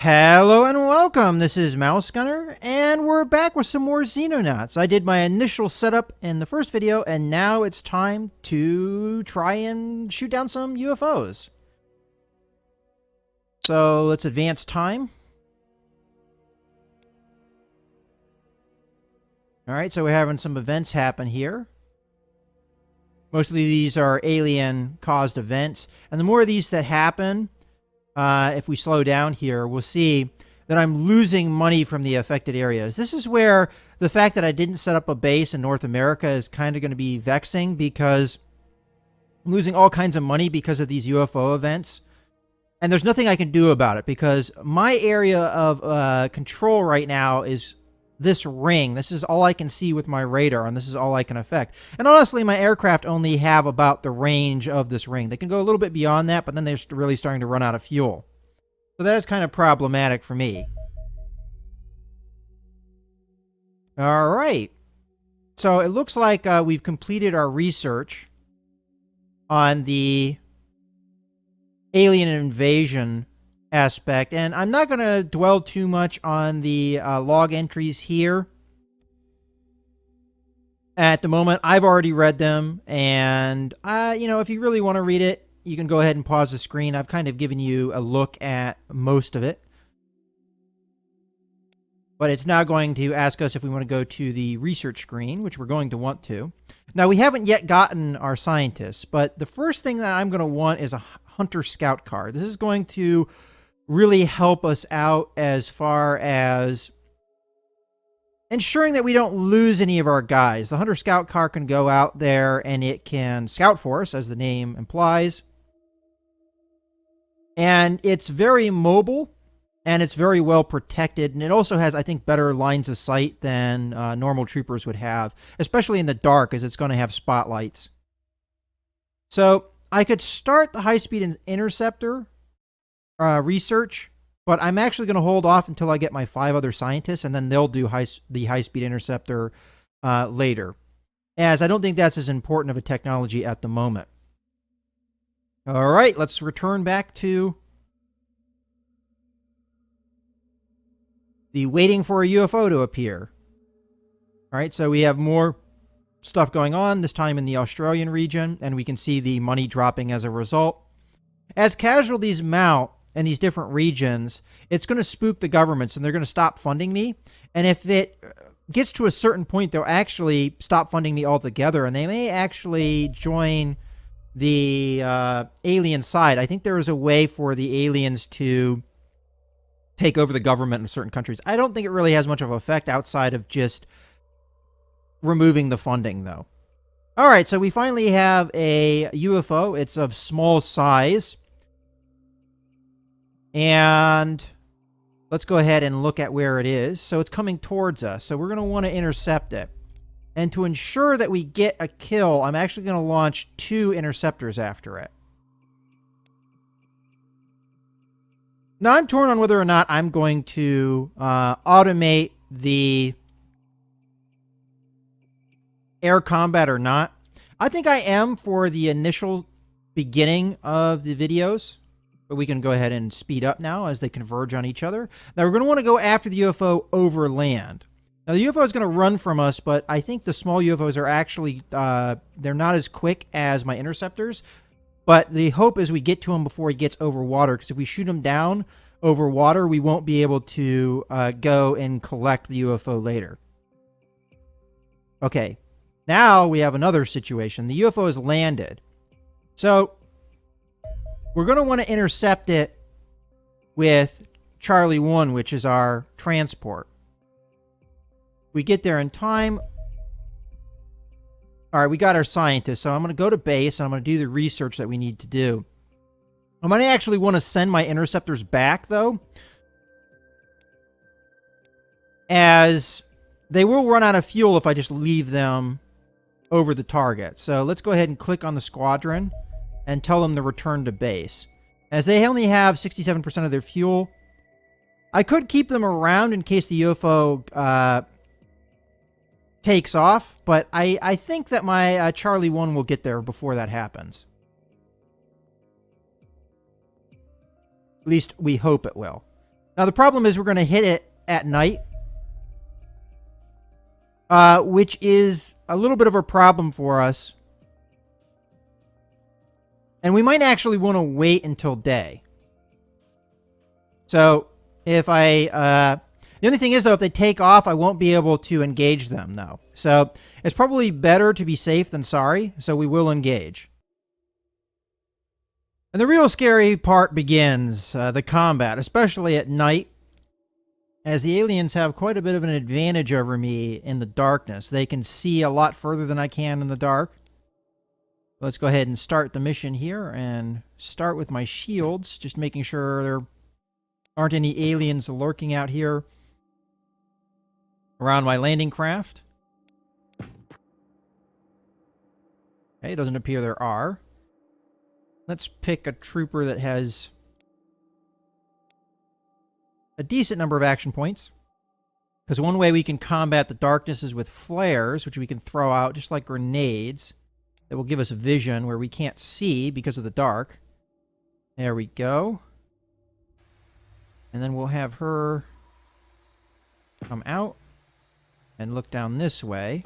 Hello and welcome, this is Mouse Gunner, and we're back with some more Xenonauts. I did my initial setup in the first video, and now it's time to try and shoot down some UFOs. So let's advance time. Alright, so we're having some events happen here. Mostly these are alien-caused events, and the more of these that happen, if we slow down here, we'll see that I'm losing money from the affected areas. This is where the fact that I didn't set up a base in North America is kind of going to be vexing, because I'm losing all kinds of money because of these UFO events. And there's nothing I can do about it, because my area of control right now is this ring. This is all I can see with my radar, and this is all I can affect. And honestly, my aircraft only have about the range of this ring. They can go a little bit beyond that, but then they're really starting to run out of fuel. So that is kind of problematic for me. All right. So it looks like we've completed our research on the alien invasion aspect, and I'm not going to dwell too much on the log entries here. At the moment, I've already read them, and if you really want to read it, you can go ahead and pause the screen. I've kind of given you a look at most of it. But it's now going to ask us if we want to go to the research screen, which we're going to want to. Now, we haven't yet gotten our scientists, but the first thing that I'm going to want is a Hunter Scout car. This is going to really help us out as far as ensuring that we don't lose any of our guys. The Hunter Scout car can go out there and it can scout for us, as the name implies. And it's very mobile, and it's very well protected, and it also has, I think, better lines of sight than normal troopers would have, especially in the dark, as it's going to have spotlights. So I could start the high-speed interceptor research, but I'm actually going to hold off until I get my 5 other scientists, and then they'll do the high-speed interceptor later, as I don't think that's as important of a technology at the moment. All right, let's return back to the waiting for a UFO to appear. All right, so we have more stuff going on, this time in the Australian region, and we can see the money dropping as a result. As casualties mount in these different regions, it's going to spook the governments, and they're going to stop funding me. And if it gets to a certain point, they'll actually stop funding me altogether, and they may actually join the alien side. I think there is a way for the aliens to take over the government in certain countries. I don't think it really has much of an effect outside of just removing the funding, though. All right, so we finally have a UFO. It's of small size. And let's go ahead and look at where it is. So it's coming towards us. So we're going to want to intercept it. And to ensure that we get a kill, I'm actually going to launch 2 interceptors after it. Now, I'm torn on whether or not I'm going to automate the air combat or not. I think I am for the initial beginning of the videos. But we can go ahead and speed up now as they converge on each other. Now, we're going to want to go after the UFO over land. Now, the UFO is going to run from us, but I think the small UFOs are actually, they're not as quick as my interceptors. But the hope is we get to him before he gets over water, because if we shoot him down over water, we won't be able to go and collect the UFO later. Okay, now we have another situation. The UFO has landed. So we're going to want to intercept it with Charlie 1, which is our transport. We get there in time. All right, we got our scientists, so I'm going to go to base, and I'm going to do the research that we need to do. I might actually want to send my interceptors back, though, as they will run out of fuel if I just leave them over the target. So let's go ahead and click on the squadron and tell them to return to base. As they only have 67% of their fuel, I could keep them around in case the UFO takes off, but I think that my Charlie 1 will get there before that happens. At least we hope it will. Now, the problem is we're going to hit it at night, which is a little bit of a problem for us. And we might actually want to wait until day. So, if I... the only thing is, though, if they take off, I won't be able to engage them, though. So, it's probably better to be safe than sorry, so we will engage. And the real scary part begins, the combat, especially at night, as the aliens have quite a bit of an advantage over me in the darkness. They can see a lot further than I can in the dark. Let's go ahead and start the mission here, and start with my shields, just making sure there aren't any aliens lurking out here around my landing craft. Okay, it doesn't appear there are. Let's pick a trooper that has a decent number of action points. Because one way we can combat the darkness is with flares, which we can throw out just like grenades. That will give us vision where we can't see because of the dark. There we go. And then we'll have her come out and look down this way.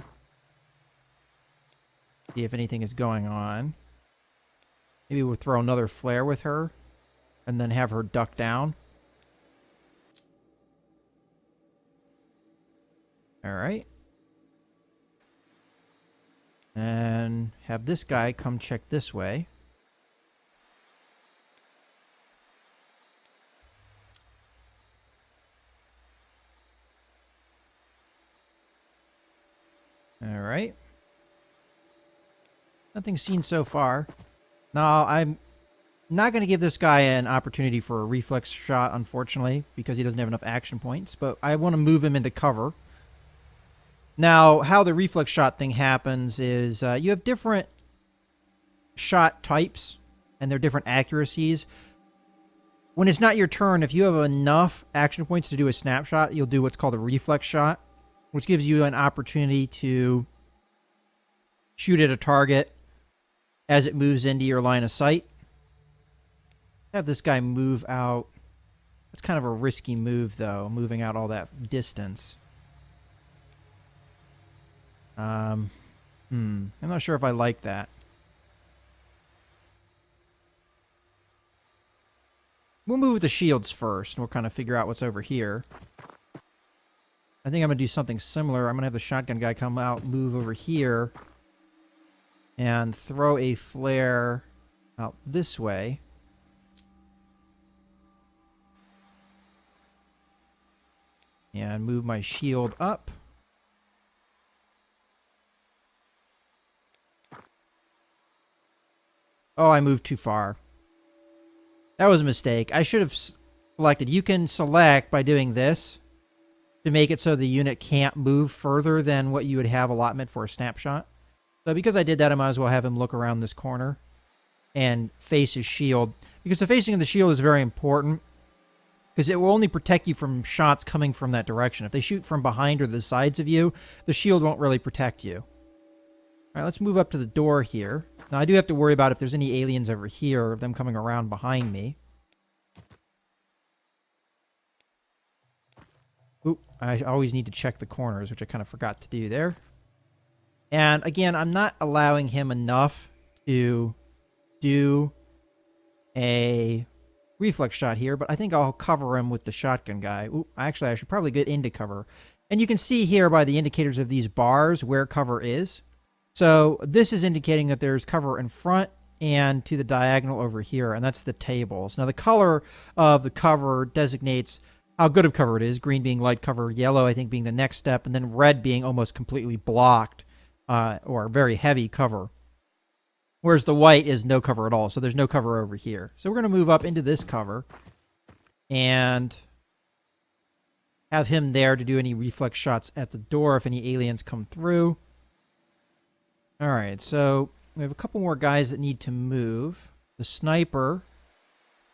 See if anything is going on. Maybe we'll throw another flare with her and then have her duck down. Alright. And have this guy come check this way. Alright. Nothing seen so far. Now, I'm not going to give this guy an opportunity for a reflex shot, unfortunately, because he doesn't have enough action points, but I want to move him into cover. Now, how the reflex shot thing happens is you have different shot types, and they're different accuracies. When it's not your turn, if you have enough action points to do a snapshot, you'll do what's called a reflex shot, which gives you an opportunity to shoot at a target as it moves into your line of sight. Have this guy move out. It's kind of a risky move, though, moving out all that distance. I'm not sure if I like that. We'll move the shields first, and we'll kind of figure out what's over here. I think I'm going to do something similar. I'm going to have the shotgun guy come out, move over here, and throw a flare out this way. And move my shield up. Oh, I moved too far. That was a mistake. I should have selected. You can select by doing this to make it so the unit can't move further than what you would have allotment for a snapshot. So because I did that, I might as well have him look around this corner and face his shield. Because the facing of the shield is very important, because it will only protect you from shots coming from that direction. If they shoot from behind or the sides of you, the shield won't really protect you. All right, let's move up to the door here. Now, I do have to worry about if there's any aliens over here, or them coming around behind me. Oop, I always need to check the corners, which I kind of forgot to do there. And again, I'm not allowing him enough to do a reflex shot here, but I think I'll cover him with the shotgun guy. Oop, actually, I should probably get into cover. And you can see here by the indicators of these bars where cover is. So this is indicating that there's cover in front and to the diagonal over here, and that's the tables. Now, the color of the cover designates how good of cover it is, green being light cover, yellow, I think, being the next step, and then red being almost completely blocked or very heavy cover. Whereas the white is no cover at all, so there's no cover over here. So we're going to move up into this cover and have him there to do any reflex shots at the door if any aliens come through. All right, so we have a couple more guys that need to move. The sniper,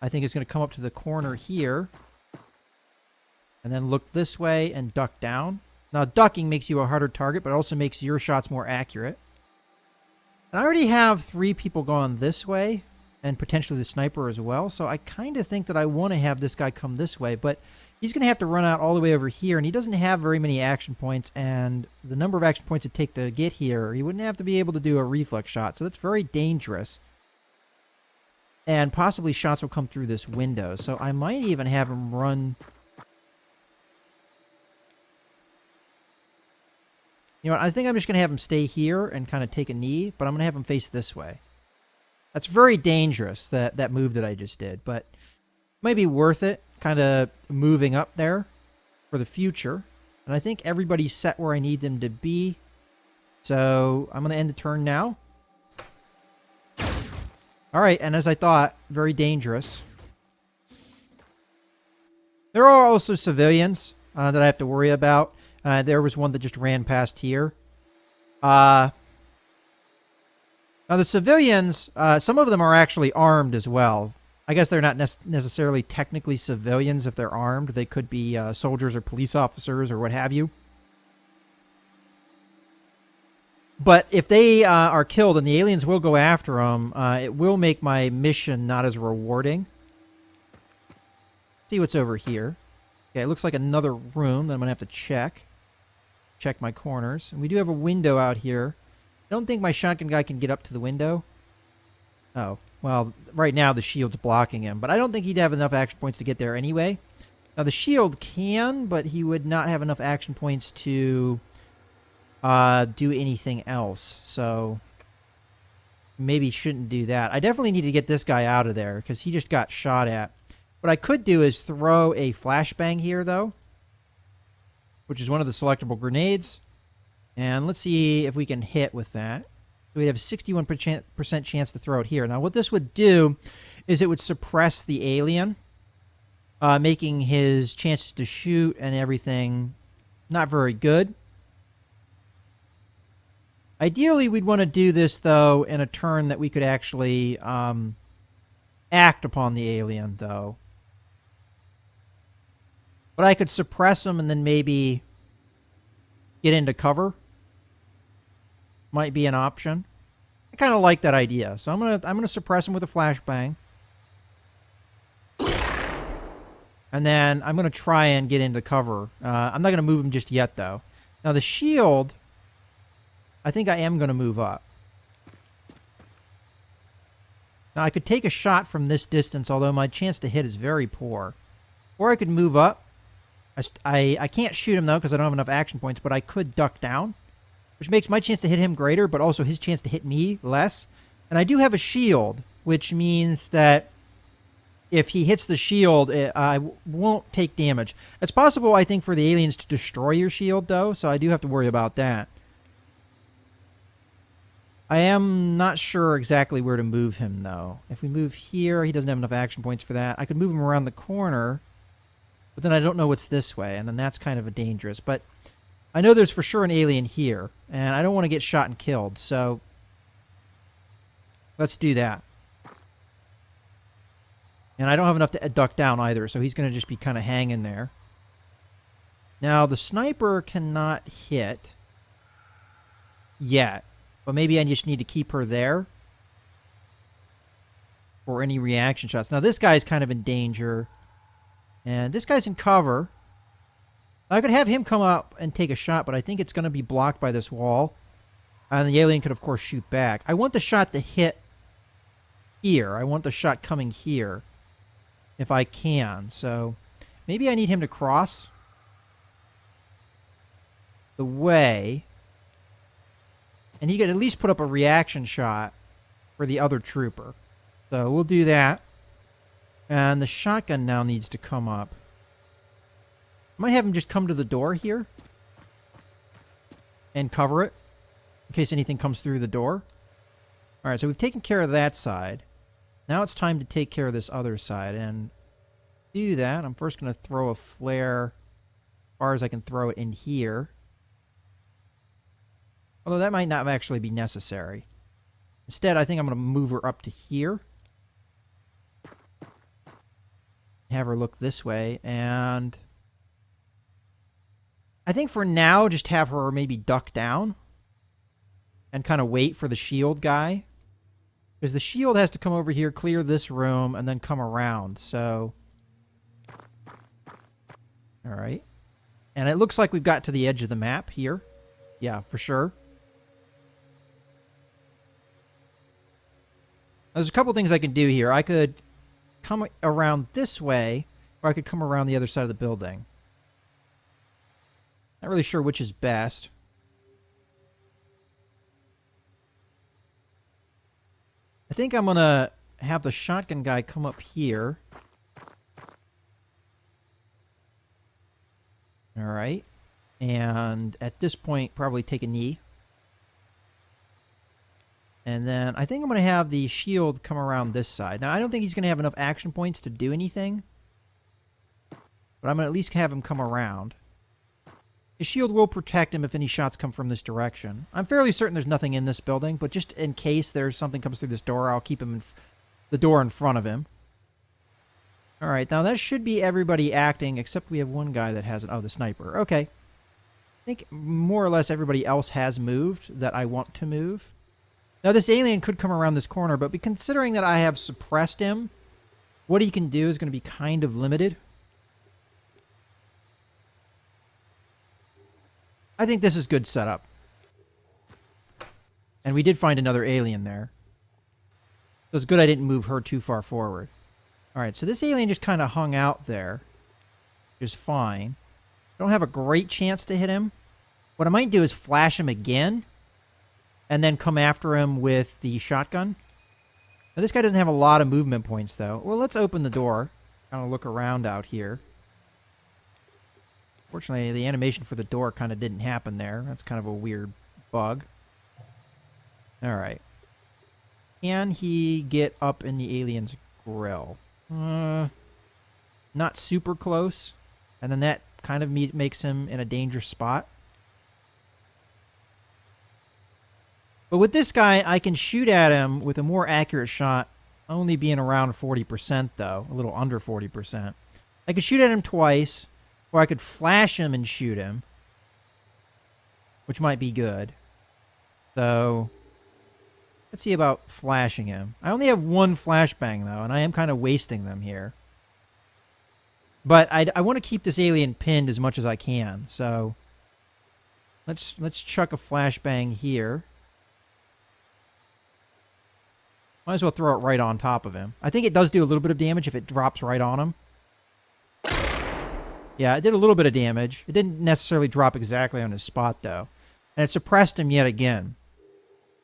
I think, is going to come up to the corner here and then look this way and duck down. Now, ducking makes you a harder target, but it also makes your shots more accurate. And I already have 3 people going this way and potentially the sniper as well, so I kind of think that I want to have this guy come this way, but he's going to have to run out all the way over here, and he doesn't have very many action points, and the number of action points it take to get here, he wouldn't have to be able to do a reflex shot, so that's very dangerous. And possibly shots will come through this window, so I might even have him run... You know what, I think I'm just going to have him stay here and kind of take a knee, but I'm going to have him face this way. That's very dangerous, that move that I just did, but it might be worth it. Kind of moving up there for the future. And I think everybody's set where I need them to be. So I'm going to end the turn now. Alright, and as I thought, very dangerous. There are also civilians that I have to worry about. There was one that just ran past here. Now the civilians, some of them are actually armed as well. I guess they're not necessarily technically civilians if they're armed. They could be soldiers or police officers or what have you. But if they are killed and the aliens will go after them, it will make my mission not as rewarding. See what's over here. Okay, it looks like another room that I'm going to have to check. Check my corners. And we do have a window out here. I don't think my shotgun guy can get up to the window. Oh, well, right now the shield's blocking him, but I don't think he'd have enough action points to get there anyway. Now, the shield can, but he would not have enough action points to do anything else, so maybe shouldn't do that. I definitely need to get this guy out of there, because he just got shot at. What I could do is throw a flashbang here, though, which is one of the selectable grenades, and let's see if we can hit with that. We have a 61% chance to throw it here. Now, what this would do is it would suppress the alien, making his chances to shoot and everything not very good. Ideally, we'd want to do this, though, in a turn that we could actually act upon the alien, though. But I could suppress him and then maybe get into cover. Might be an option. I kind of like that idea, so I'm gonna suppress him with a flashbang, and then I'm gonna try and get into cover. I'm not gonna move him just yet, though. Now the shield, I think I am gonna move up. Now I could take a shot from this distance, although my chance to hit is very poor. Or I could move up. I can't shoot him though because I don't have enough action points, but I could duck down, which makes my chance to hit him greater, but also his chance to hit me less. And I do have a shield, which means that if he hits the shield, I won't take damage. It's possible, I think, for the aliens to destroy your shield, though, so I do have to worry about that. I am not sure exactly where to move him, though. If we move here, he doesn't have enough action points for that. I could move him around the corner, but then I don't know what's this way, and then that's kind of a dangerous. But I know there's for sure an alien here, and I don't want to get shot and killed, so let's do that. And I don't have enough to duck down either, so he's going to just be kind of hanging there. Now, the sniper cannot hit yet, but maybe I just need to keep her there for any reaction shots. Now, this guy's kind of in danger, and this guy's in cover. I could have him come up and take a shot, but I think it's going to be blocked by this wall. And the alien could, of course, shoot back. I want the shot to hit here. I want the shot coming here if I can. So maybe I need him to cross the way, and he could at least put up a reaction shot for the other trooper. So we'll do that. And the shotgun now needs to come up. I might have him just come to the door here and cover it in case anything comes through the door. Alright, so we've taken care of that side. Now it's time to take care of this other side. And to do that, I'm first going to throw a flare as far as I can throw it in here. Although that might not actually be necessary. Instead, I think I'm going to move her up to here. Have her look this way, and I think for now, just have her maybe duck down and kind of wait for the shield guy. Because the shield has to come over here, clear this room, and then come around. So All right. And it looks like we've got to the edge of the map here. Yeah, for sure. There's a couple things I can do here. I could come around this way, or I could come around the other side of the building. Not really sure which is best. I think I'm going to have the shotgun guy come up here. All right. And at this point, probably take a knee. And then I think I'm going to have the shield come around this side. Now, I don't think he's going to have enough action points to do anything. But I'm going to at least have him come around. His shield will protect him if any shots come from this direction. I'm fairly certain there's nothing in this building, but just in case there's something comes through this door, I'll keep him in the door in front of him. All right, now that should be everybody acting, except we have one guy that has... Oh, the sniper. Okay. I think more or less everybody else has moved that I want to move. Now, this alien could come around this corner, but considering that I have suppressed him, what he can do is going to be kind of limited. I think this is good setup. And we did find another alien there. So it's good I didn't move her too far forward. Alright, so this alien just kind of hung out there. Which is fine. I don't have a great chance to hit him. What I might do is flash him again. And then come after him with the shotgun. Now, this guy doesn't have a lot of movement points, though. Well, let's open the door. Kind of look around out here. Fortunately, the animation for the door kind of didn't happen there. That's kind of a weird bug. Alright. Can he get up in the alien's grill? Not super close. And then that kind of makes him in a dangerous spot. But with this guy, I can shoot at him with a more accurate shot, only being around 40% though, a little under 40%. I could shoot at him twice, or I could flash him and shoot him, which might be good. So, let's see about flashing him. I only have one flashbang though, and I am kind of wasting them here. But I want to keep this alien pinned as much as I can, so let's chuck a flashbang here. Might as well throw it right on top of him. I think it does do a little bit of damage if it drops right on him. Yeah, it did a little bit of damage. It didn't necessarily drop exactly on his spot, though. And it suppressed him yet again.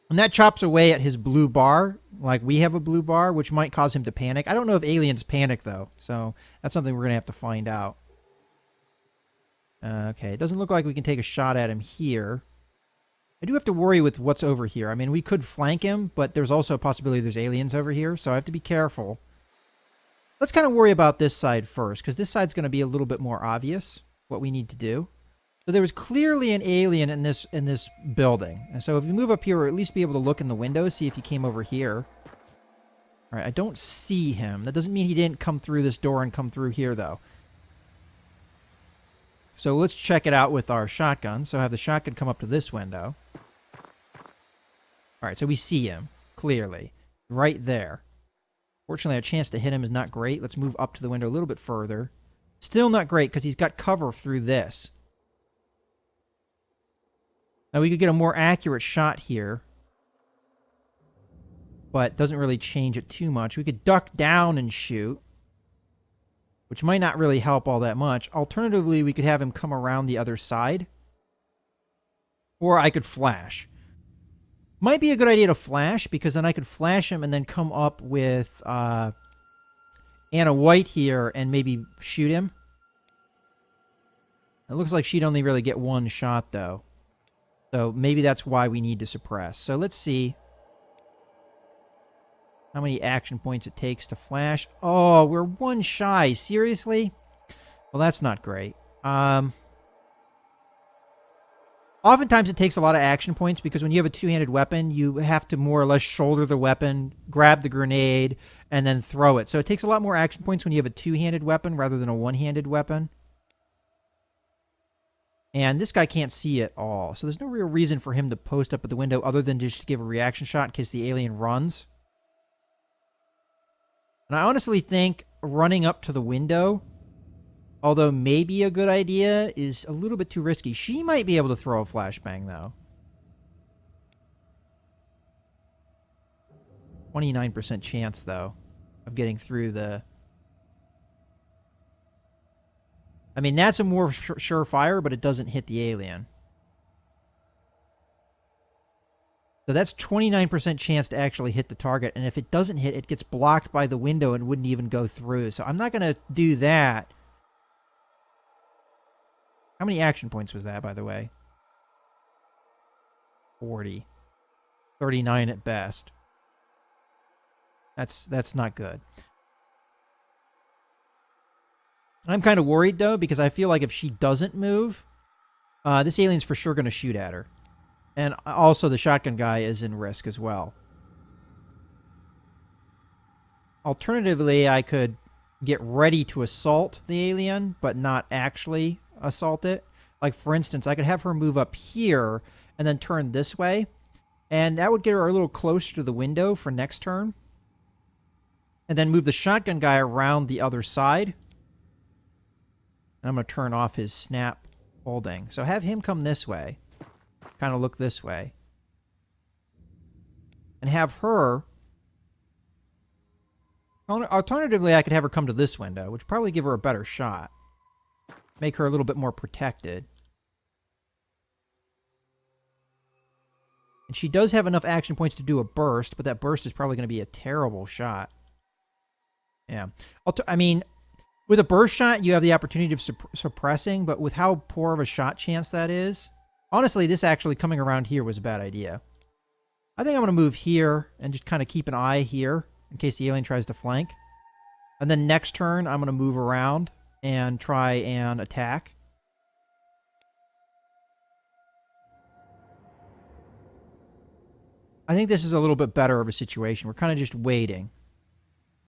And that chops away at his blue bar, like we have a blue bar, which might cause him to panic. I don't know if aliens panic, though. So that's something we're going to have to find out. Okay, it doesn't look like we can take a shot at him here. I do have to worry with what's over here. I mean, we could flank him, but there's also a possibility there's aliens over here, so I have to be careful. Let's kind of worry about this side first, because this side's going to be a little bit more obvious what we need to do. So there was clearly an alien in this building. And so if you move up here, or at least be able to look in the windows, see if he came over here. All right, I don't see him. That doesn't mean he didn't come through this door and come through here, though. So let's check it out with our shotgun. So have the shotgun come up to this window. All right, so we see him clearly right there. Fortunately, our chance to hit him is not great. Let's move up to the window a little bit further. Still not great because he's got cover through this. Now we could get a more accurate shot here, but doesn't really change it too much. We could duck down and shoot, which might not really help all that much. Alternatively, we could have him come around the other side, or I could flash. Might be a good idea to flash, because then I could flash him and then come up with Anna White here and maybe shoot him. It looks like she'd only really get one shot, though. So maybe that's why we need to suppress. So let's see how many action points it takes to flash. Oh, we're one shy. Seriously? Well, that's not great. Oftentimes it takes a lot of action points because when you have a two-handed weapon, you have to more or less shoulder the weapon, grab the grenade, and then throw it. So it takes a lot more action points when you have a two-handed weapon rather than a one-handed weapon. And this guy can't see at all. So there's no real reason for him to post up at the window other than just to give a reaction shot in case the alien runs. And I honestly think running up to the window Although maybe a good idea is a little bit too risky. She might be able to throw a flashbang, though. 29% chance, though, of getting through the... I mean, that's a more surefire, but it doesn't hit the alien. So that's 29% chance to actually hit the target. And if it doesn't hit, it gets blocked by the window and wouldn't even go through. So I'm not going to do that. How many action points was that, by the way? 40. 39 at best. That's not good. I'm kind of worried, though, because I feel like if she doesn't move, this alien's for sure going to shoot at her. And also the shotgun guy is in risk as well. Alternatively, I could get ready to assault the alien, but not actually assault it. Like, for instance, I could have her move up here and then turn this way. And that would get her a little closer to the window for next turn. And then move the shotgun guy around the other side. And I'm going to turn off his snap holding. So have him come this way. Kind of look this way. And have her... Alternatively, I could have her come to this window, which would probably give her a better shot. Make her a little bit more protected. And she does have enough action points to do a burst, but that burst is probably going to be a terrible shot. Yeah. I mean, with a burst shot, you have the opportunity of suppressing, but with how poor of a shot chance that is, honestly, this actually coming around here was a bad idea. I think I'm going to move here and just kind of keep an eye here in case the alien tries to flank. And then next turn, I'm going to move around and try and attack. I think this is a little bit better of a situation. We're kind of just waiting.